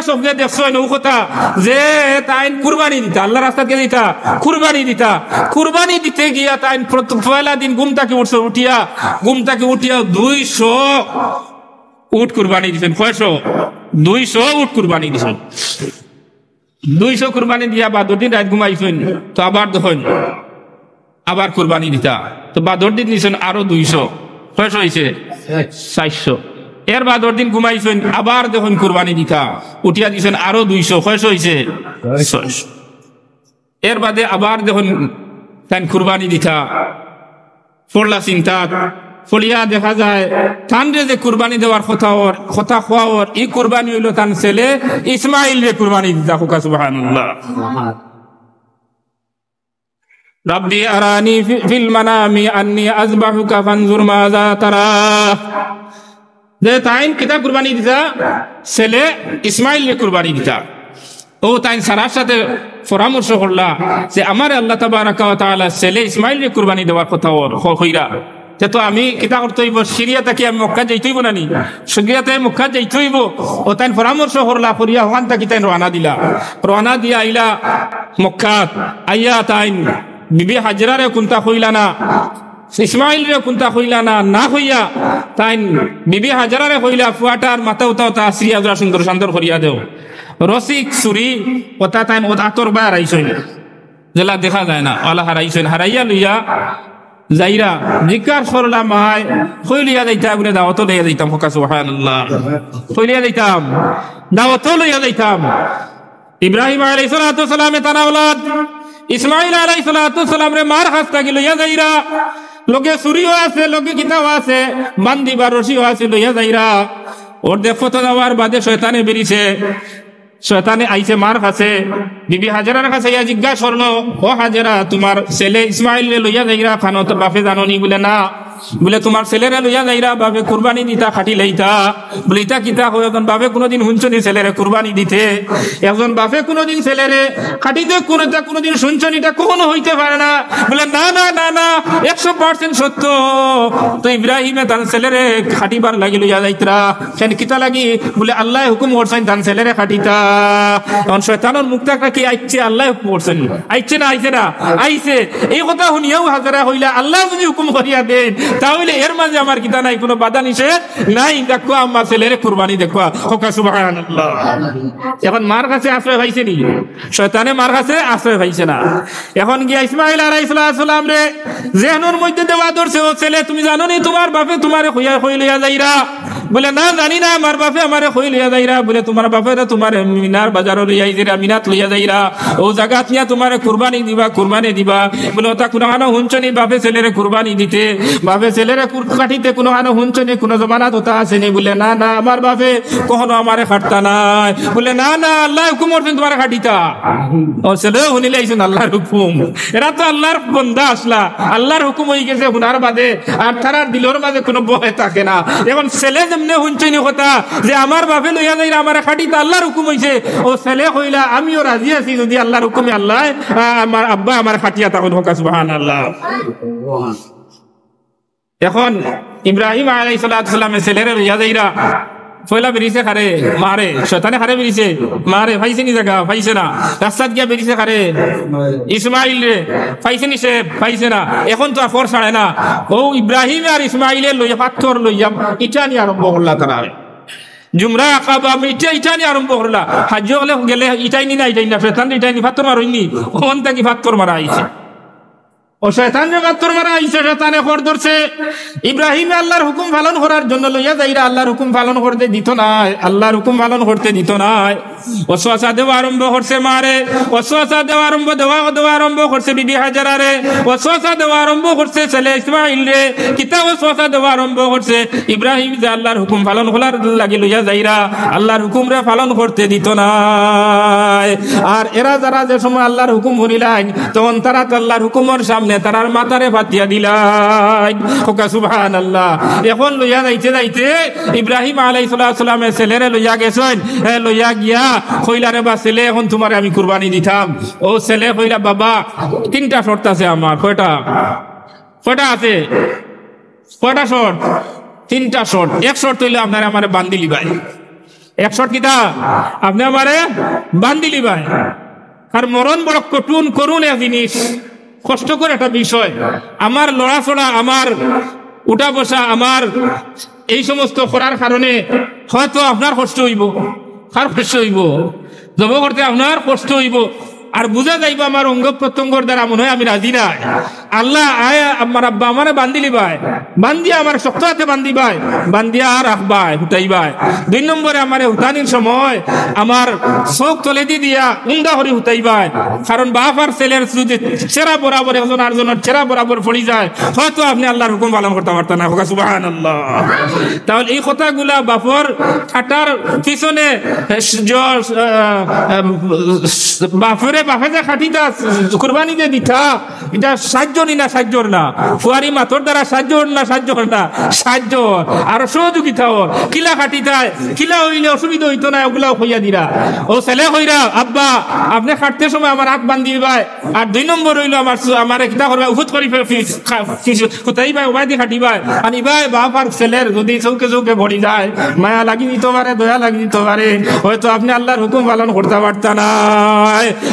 স্বপ্নে দেখছো নৌ কথা যে তাই কুরবানি দিতা আল্লাহ রাস্তাকে দিতা কুরবানি দিতে গিয়া তাই পয়লা দিন ঘুম থেকে উঠিয়া 200 উট কুরবানি দিছেন। কয়শো? 200 উট কুরবানি দিছেন। 200 কুরবানি দিয়া বা 2 দিন রাত ঘুমাইছেন, তো আবার দেখুন আবার কুরবানি দিতা, তো বা 2 দিন দিছেন আরো 200, কয়শো হয়েছে? 400। এর বা 2 দিন ঘুমাইছেন, আবার দেখুন কুরবানি দিতা, উঠিয়া দিছেন আরো 200, কয়শো হয়েছে? 600। এর বাদে আবার দেখুন তাই কুরবানি দিতা, পড়লা চিন্তা ফলিয়া দেখা যায় তানরে যে কুরবানি দেওয়ার কথা খাওয়ার এই কুরবানি হইল তান ছেলে ইসমাইল রে কুরবানি দিতা। সুবহানাল্লাহ। রব্বি আরানি ফিল মানামি আন্নি আযবাহুকা ফানজুর মাযা তারা, যে তাইন কিতা কুরবানি দিতা? ছেলে ইসমাইল রে কুরবানি দিতা। ও তাই সারার সাথে পরামর্শ করলা যে আমার আল্লাহ তাবারাকা ওয়া তাআলা ছেলে ইসমাইল রে কুরবানি দেওয়ার কথা কইরা, তো আমি কিতা করতে হইব? সিরিয়া থেকে আমি মক্কা যাইতে হইব নানি? সিরিয়াতে মক্কা যাইতে হইব। ও তাই পরামর্শ করলা, করিয়া ওখান থেকে তাই রওনা দিয়া আইলা মক্কাত। আইয়া তাই বিবি হাজরারে কোনটা কইলা না, ইসমাইল রে কোনটা কইলা না হইয়া তাই বিবি হাজরারে কইলা ফুয়াটার মাথা উতা সিরিয়া সুন্দর সুন্দর করিয়া দেও। রসিক চুরি ওটা তাই আতর বা হারাইছেন, যেলা দেখা যায় না, ওলা হারাইছেন। হারাইয়া লইয়া যাইরা জিজ্ঞাস করলাম মায় কইলিয়া যাইতাম বলে দাওয়াত লইয়া যাইতাম। সুবহানাল্লাহ। কইলিয়া যাইতাম, দাওয়াত লইয়া যাইতাম। ইব্রাহিম আলাইহিস সালাতু সালামে তার আওলাদ ইসমাইল আলাইহিস সালাতু সালাম রে মার হাত থেকে লইয়া যাইরা, লগে চুরিও আছে, লগে কিতাও আছে, বান্দিবা রশিও আছে, লইয়া যাইরা। ওর দেখো তো যাওয়ার বাদে শয়তানে বেরিয়েছে। শয়তানে আইছে মার কাছে, বিবি হাজরার কাছে ইয়া জিজ্ঞাসা করলো, ও হাজরা তোমার ছেলে ইসমাইল রে লইয়া যাইরা খানো, তোর বাপে জানোনি? বলে না। বলে তোমার ছেলেরা লইয়া যাইরা বাপে কুরবানি দিতা, খাটি লইতা। বলে ইটা কিতা হয়? একজন বাপে কোনোদিন শুনছনি ছেলেরে কুরবানি দিতে? একজন বাপে কোনোদিন ছেলেরে খাটিতে কোনোদিন শুনছনি? এটা কখনো হইতে পারে না। বলে না না না না, 100% সত্য। তো ইব্রাহিমে তার ছেলেরে খাটিবার লাগি লইয়া যাইতরা, সেন কিতা লাগি? বলে আল্লাহ হুকুম করছেন তার ছেলেরে খাটিতা। এখন শয়তানের মুখটা কি আইছে? আল্লাহ হুকুম করছেন, আইছে না? আইছে না? আইছে। এই কথা শুনিয়াও হাজারা হইলা আল্লাহ যদি হুকুম করিয়া দেন তাহলে এর মাঝে আমার কিতা নাই, কোনো বাধা নিষেধ নাই। দেখো আমার ছেলেরে কুরবানি দেখো। সুবহানাল্লাহ। এখন মার কাছে আশ্রয় পাইছে নি? শয়তানে মার কাছে আশ্রয় পাইছে না। এখন গিয়া ইসমাইল আলাইহিস সালাম রে জেহনুর মধ্যে দেওয়া ধরছে, ও ছেলে তুমি জানো নি তোমার বাপে তোমারে কইলিয়া যাইরা? বলে না জানি না, আমার বাপে আমারে কইলিয়া যাইরা। বলে তোমার বাপে তোমার মিনার বাজারও লইয়া যাইরা, মিনাত লইয়া যাইরা, ও জায়গা নিয়া তোমারে কুরবানি দিবা। বলে ওটা কোনো হানো হুঞ্চনি বাপে ছেলেরে কুরবানি দিতে, বাপে ছেলেরে কাটিতে কোনো হানো হুঞ্চনি কোনো জমানাত ওটা আসেনি? বলে না না, আমার বাপে কখনো আমারে খাটতা নাই। বলে না না, আল্লাহ হুকুম করছেন তোমারে খাটিতা। ও ছেলে শুনিলে আইছেন আল্লাহর হুকুম। এরা তো আল্লাহর বন্দা আসলা, আল্লাহর হুকুম হয়ে গেছে হুনার বাদে, আর তারার দিলর মাঝে কোনো ভয় থাকে না। এখন ছেলে যেমনে শুনছেনি কথা যে আমার বাপে লইয়া যাইরা আমারে খাটিতা, আল্লাহর হুকুম হইছে। ও ছেলে কইলা আমিও রাজি আছি যদি আল্লাহর হুকুমে আল্লাহ আমার আব্বা আমার খাটিয়া তখন হোক। সুবহানাল্লাহ। এখন ইব্রাহিম আলাইহিস সালামের ছেলেরে লইয়া যাইরা পয়লা বেরিয়েছে খারে মারে, শয়তানে খারে বেরিয়েছে মারে, পাইছে নি জায়গা? পাইছে না। রাস্তাত গিয়া বেরিয়েছে খারে ইসমাইল রে, পাইছে নি? সে পাইছে না। এখন তো আর ফর ছাড়ে না। ও ইব্রাহিম আর ইসমাইলের লইয়া পাথর লইয়া ইটা নিয়ে আরম্ভ করলা তারা। জুমরা আকাবা ইটা নিয়ে আরম্ভ করলা। হাজ গেলে ইটাই নি না, ইটাই না, শয়তান ইটাই নি, পাথর মারইনি। ওখান থেকে পাথর মারা আইছে। ও শয়তান পাথর মারা আইছে, শয়তানে খর ধরছে। ইব্রাহিম আল্লাহর হুকুম পালন করার জন্য লইয়া যাইরা আল্লাহর হুকুম পালন করতে দিত নাই, আল্লাহর হুকুম পালন করতে দিত নাই। ওয়াসওয়াসা দেওয়া আরম্ভ করছে মারে, ওয়াসওয়াসা দেওয়া আরম্ভ করছে বিবি হাজারারে, ওয়াসওয়াসা দেওয়া আরম্ভ করছে ছেলে ইসমাইল রে। কিতাব ওয়াসওয়াসা দেওয়া আরম্ভ করছে ইব্রাহিম যে আল্লাহর হুকুম পালন করার লাগি লইয়া যাইরা আল্লাহর হুকুম রে পালন করতে দিত নাই। আর এরা যারা যে সময় আল্লাহর হুকুম শুনিলেন তখন তারা তো আল্লাহর হুকুমের সামনে তারার মাথারে ফাতিয়া দিলাই। সুবহানাল্লাহ। এখন লইয়া যাইতে ইব্রাহিম আলাইহিস সালামের ছেলেরে লইয়া গেছেন, লইয়া গিয়া কইলারে বা ছেলে এখন তোমারে আমি কুরবানি দিতাম। ও ছেলে কইলা বাবা 3টা শর্ত আছে আমার। কয়টা আছে? কয়টা শর্ত? 3টা শর্ত। এক শর্ত হইলে আপনারা আমারে বান্দি লিবাই। 100 কিতা আপনি আমারে বান্দিলি ভাই। আর মরণ বড় কঠিন করুন এক জিনিস, কষ্টকর একটা বিষয়। আমার লড়াচড়া, আমার উঠা বসা, আমার এই সমস্ত করার কারণে হয়তো আপনার কষ্ট হইব, কার কষ্ট হইব, জব করতে আপনার কষ্ট হইব। আর বুঝা যাইব আমার অঙ্গ প্রত্যঙ্গর দ্বারা মনে হয় আমি রাজি নাই। আল্লাহ আয় আমার আব্বা আমারে বান্দিলি ভাই, বান্দিয়া আমার শক্ত হাতে বান্ধি ভাই, বান্দিয়া রাখবাই হুতাই ভাই। 2 নম্বরে আমার হুতানির সময় আমার চোখ তলে দিয়া উন্দা হরি হুতাই ভাই। কারণ বাপ আর ছেলের যদি চেরা বরাবর একজন আরেকজনের চেরা বরাবর পড়ি যায়, হয়তো আপনি আল্লাহর হুকুম পালন করতে পারতেন না। সুবহানাল্লাহ। তাহলে এই কথাগুলা বাপর খাটার পিছনে বাপরে বাপে যে খাটিটা কুরবানি যে দিতা, এটা সাহায্যই না, সাহায্যর না। ফুয়ারি মাতর দ্বারা সাহায্যর না, সাহায্যর না, সাহায্য আর সহযোগিতা ওর। কিলা খাটিতায় কিলা হইলে অসুবিধা হইতো না, ওগুলাও হইয়া দিরা। ও ছেলে হইরা আব্বা আপনি খাটতে সময় আমার হাত বান্ধি ভাই। আর 2 নম্বর হইলো আমার কিতা করবা উফুত করি কোথায় ভাই ওবাই দিয়ে খাটি ভাই। আর ভাই বাপ আর ছেলের যদি চৌকে চৌকে ভরি যায়, মায়া লাগি দিতে পারে, দয়া লাগি দিতে পারে, হয়তো আপনি আল্লাহর হুকুম পালন করতে পারতেন না।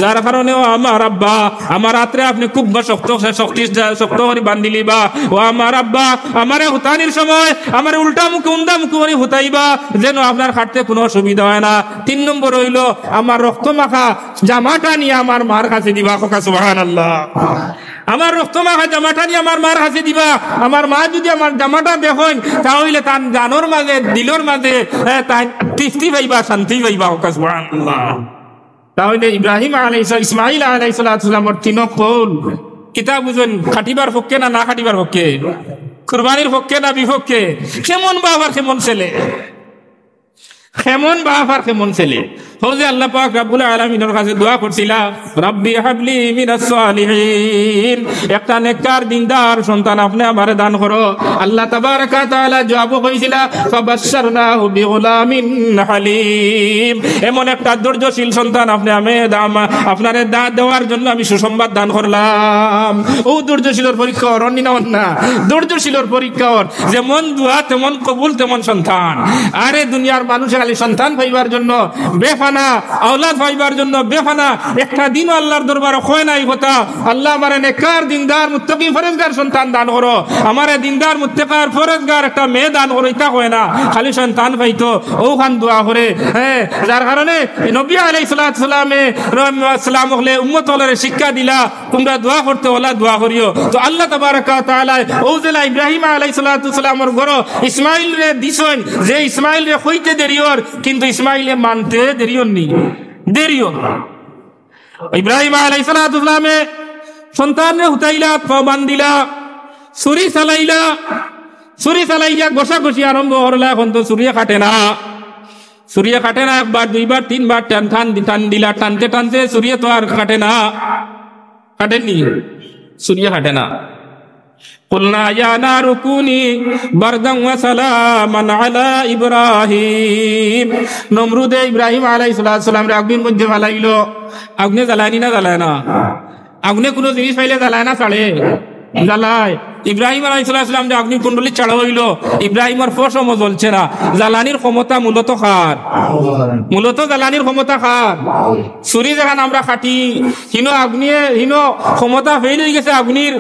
যার কারণেও আমার আব্বা আমার হাতে আপনি খুব শক্ত করে বান্ধিলি বা ও আমার আব্বা আমার হুতানির সময় আমার উল্টা মুখে উন্দা মুখে করে হুতাইবা, যেন আপনার খাটতে কোনো অসুবিধা হয় না। 3 নম্বর হইলো আমার রক্ত মাখা জামাটা নিয়ে আমার মার কাছে দিবা। সুবহানাল্লাহ। আমার রক্ত মাখা জামাটা নিয়ে আমার মার কাছে দিবা। আমার মা যদি আমার জামাটা দেখেন, তাহলে তার জানোর মাঝে দিলর মাঝে তাই তৃপ্তি পাইবা, শান্তি পাইবা। সুবহানাল্লাহ। তাহলে ইব্রাহিম ইসমাইল আলাইহিস সালামের 3 কৌল কিতা বুঝুন, খাটিবার পক্ষে না না খাটিবার পক্ষে, কুরবানির পক্ষে না বিপক্ষে। কেমন বাপ আর কেমন ছেলে, কেমন বাপ আর কেমন ছেলে। হযরত আল্লাহ পাক রব্বুল আলামিনের কাছে দোয়া করছিলা, রব্বি হাবলি মিনাস সালিহিন, একটা নেককার দিনদার সন্তান আপনি আমারে দান করো। আল্লাহ তাবারাকা তাআলা জবাব কইছিলা, ফাবাশশারনাহু বিগুলামিন হালিম, এমন একটা ধৈর্যশীল সন্তান আপনি আপনারে দেওয়ার জন্য আমি সুসংবাদ দান করলাম। ও ধৈর্যশীলের পরীক্ষা অরণ্য না, ধৈর্যশীলের পরীক্ষা যেমন দোয়া তেমন কবুল তেমন সন্তান। আরে দুনিয়ার মানুষ খালি সন্তান পাইবার জন্য বেফানা, আওলাদ পাইবার জন্য বেফানা। একটা দিন আল্লাহর দরবারে কয় নাই কথা, আল্লাহ আমারে নেককার দিনদার মুত্তাকি ফরেজগার সন্তান দান করো, আমারে দিনদার মুত্তাকার ফরেজগার একটা মেয়ে দান করো, এটা কয় না। খালি সন্তান পাইতো ওখান দোয়া করে। হ্যাঁ, যার কারণে নবী আলাইহিস সালাম হলে উম্মত হলে শিক্ষা দিলা, তোমরা দোয়া করতে হলা, দোয়া করিও। তো আল্লাহ তাবারাকা তাআলা ও জেলা ইব্রাহিম আলাইহিস সালামের ঘর ইসমাইল রে দিছেন, যে ইসমাইল রে হইতে দেরিওর, কিন্তু ইসমাইলে মানতে দেরিও নি, দেরিও। ইব্রাহিম আলাইহিস সালামে সন্তানরে হুতাইলা, বান্দিলা, ছুরি চালাইলা, ছুরি চালাইয়া ঘষাঘষি আরম্ভ করলা। এখন তো ছুরিয়ে কাটে না, ছুরিয়ে কাটে না। 1 বার 2 বার 3 বার টান দিলা, টানতে টানতে ছুরিয়ে তো আর কাটে না, কাটেনি, ছুরিয়ে কাটে না। কুলনা ইয়া নারু কুনি বারদান ওয়া সালামান আলা ইব্রাহিম, নমরুদে ইব্রাহিম আলাইহিস সালাম রে আগুনের মধ্যে ফালাইলো। আগুনে জ্বালায়নি না জ্বালায় না? আগুনে কোনো জিনিস পাইলে জ্বালায় না, ছাড়ে? জ্বালায়। ইব্রাহিম আলাইহিস সালাম যে অগ্নি কুণ্ডলী চাড়া হইল, ইব্রাহিমের ফসমও জ্বলছে না। জ্বালানির ক্ষমতা মূলত খার, মূলত জ্বালানির ক্ষমতা খার। ছুরি যখন আমরা কাটি, হিনো আগুনিয়ে হিনো ক্ষমতা ফেল হয়ে গেছে আগুনির,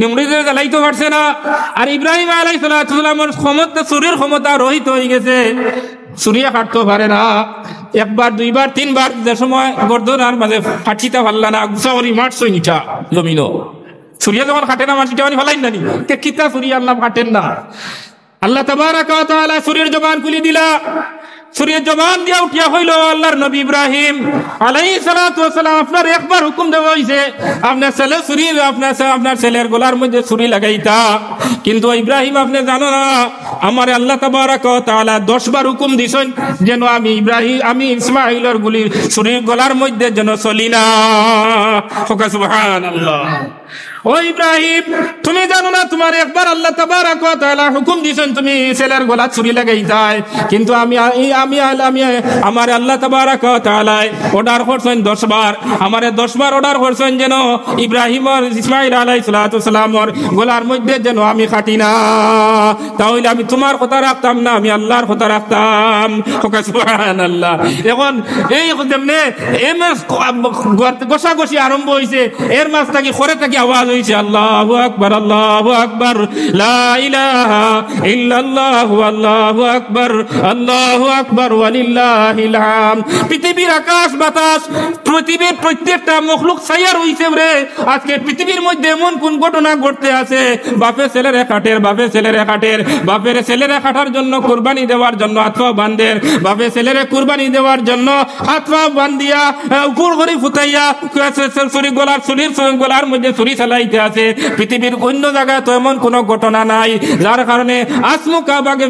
নিমরুদে জ্বালাইতে পারছে না। আর ইব্রাহিম আলাইহিস সালামের ক্ষমতা, ছুরির ক্ষমতা রহিত হয়ে গেছে, ছুরিয়া কাটতে পারে না। 1 বার 2 বার 3 বার যে সময় গর্দনার মাঝে ফাটিতে পারলা না, গুছাওয়ারি মারছই নিটা জমিনো। ছুরিয়া যখন কাটে না, মাটিটা ফেলাই না নি, কিতা ছুরিয়া আল্লাহ কাটেন না। আল্লাহ তাবারাকা ওয়া তাআলা ছুরির জবান খুলে দিলা। ছুরির জবান দিয়া উঠিয়া হইল আল্লাহর নবী ইব্রাহিম আলাইহিস সালাতু ওয়াস সালাম। আপনার একবার হুকুম দেওয়া হইছে, আপনার ছেলে ছুরি, আপনার ছেলের গলার মধ্যে ছুরি লাগাইতা। কিন্তু ইব্রাহিম আপনি জানো না, আমার আল্লাহ তাবারাকা ওয়া তাআলা 10 বার হুকুম দিছেন যেন আমি ইসমাঈলের ছুরির গলার মধ্যে যেন চলি না। সুবহানাল্লাহ। ও ইব্রাহিম, তুমি জানো না তোমার একবার আল্লাহ তাবারক ওয়া তাআলা হুকুম দিয়েছেন তুমি ছেলের গলা ছুরি লাগাই যায়, কিন্তু আমি আমার আল্লাহ তাবারক ওয়া তাআলা অর্ডার করছেন 10 বার, আমারে 10 বার অর্ডার করছেন যেন ইব্রাহিম আর ইসমাঈল আলাইহিস সালাতু সালামর গলার মধ্যে যেন আমি কাটি না, তাহলে আমি তোমার কথা রাখতাম না, আমি আল্লাহর কথা রাখতাম। সুবহানাল্লাহ। এখন এই যেমনে গোসাগোসি আরম্ভ হয়েছে, এর মাঝ থেকে খরে থেকে আওয়াজ হয়েছে আল্লাহু আকবার, আল্লাহু আকবার, লা ইলাহা ইল্লাল্লাহু, আল্লাহু আকবার, আল্লাহু আকবার, ওয়ালিল্লাহিল হামদ। পৃথিবীর আকাশ বাতাস, পৃথিবীর প্রত্যেকটা মখলুক ছায়ার হইছে রে। আজকে পৃথিবীর মধ্যে এমন কোন ঘটনা ঘটতে আছে, বাপে ছেলেরে কাটের, বাপে ছেলেরে কাটের, বাপের ছেলেরে কাটার জন্য কুরবানি দেওয়ার জন্য হাত পা বান্ধের, বাপে ছেলেরে কুরবানি দেওয়ার জন্য হাত পা বান্ধিয়া উপর করে ফুটাইয়া গলার মধ্যে ছুরি চালাইতে আছে। পৃথিবীর অন্য জায়গায় তো এমন কোন ঘটনা নাই, যার কারণে আসমু কাবাকে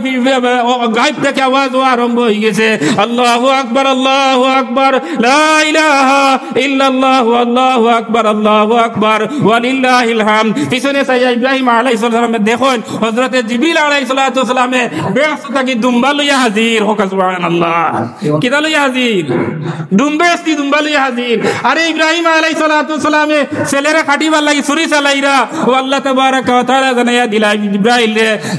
গায়েব থেকে আওয়াজ আরম্ভ হয়ে গেছে আল্লাহু আকবার, আল্লাহু আকবার, লা ইলাহা ইল্লাল্লাহু, আল্লাহু আকবার, আল্লাহু আকবার, ওয়ালিল্লাহিল হামদ। পিছনে সাইয়া ইব্রাহিম আলাইহিস সালাম দেখুন হযরতে জিবরিল আলাইহিস সালামে বেহেশত থেকে দুম্বা লইয়া হাজির। হোক সুবহানাল্লাহ। কিটা লইয়া হাজির? দুম্বা লইয়া হাজির। আরে ইব্রাহিম আলাইহিস সালামে ছেলেরা খাটিবার লাগি ছুরি চালাইরা ও আল্লাহ তাবারক ওয়া তাআলা জানাইয়া দিলা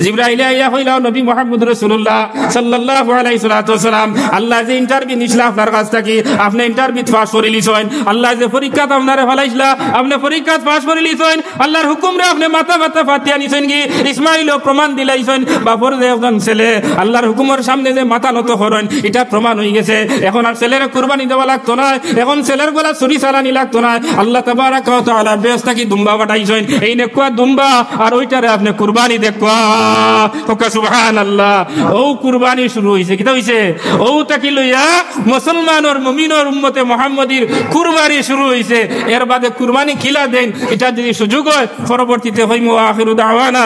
জিবরাইল আইয়া কইলা নবী মুহাম্মদ রাসূলুল্লাহ সাল্লাল্লাহু আলাইহি সাল্লাম, আল্লাহ যে ইন্টারভিউ নিছলা আপনার কাছ থেকে, আপনি ইন্টারভিউ পাস করে লিছেন, আল্লাহ যে পরীক্ষা আপনারে ফলাইছলা, আপনি পরীক্ষা পাস করে লিছেন, আল্লাহর হুকুম রে আপনি মাথা ফাতিয়া নিছেন কি, ইসমাঈলও প্রমাণ দিলাইছেন বাপর যে একজন ছেলে আল্লাহর হুকুমের সামনে যে মাথা নত করেন, এটা প্রমাণ হয়ে গেছে। এখন আর ছেলের কুরবানি দেওয়া লাগতো না, এখন ছেলের গলা ছুরি চালানি লাগতো না। আল্লাহ তাবারক ওয়া তাআলা বেহেশত থেকে দুম্বা পাঠাইছেন, এই নেকুয়া দুম্বা আর ওইটারে আপনি কুরবানি দেখুয়া। ওকে সুবহানাল্লাহ। ও কুরবানি শুরু হইছে, কিটা হইছে? ও তাকি লইয়া মুসলমানের মুমিনের উম্মতে মুহাম্মাদির কুরবানি শুরু হইছে। এর বাদে কুরবানি খিলা দেন, এটা যদি সুযোগ হয় পরবর্তীতে হইমু আখিরু দাওয়ানা।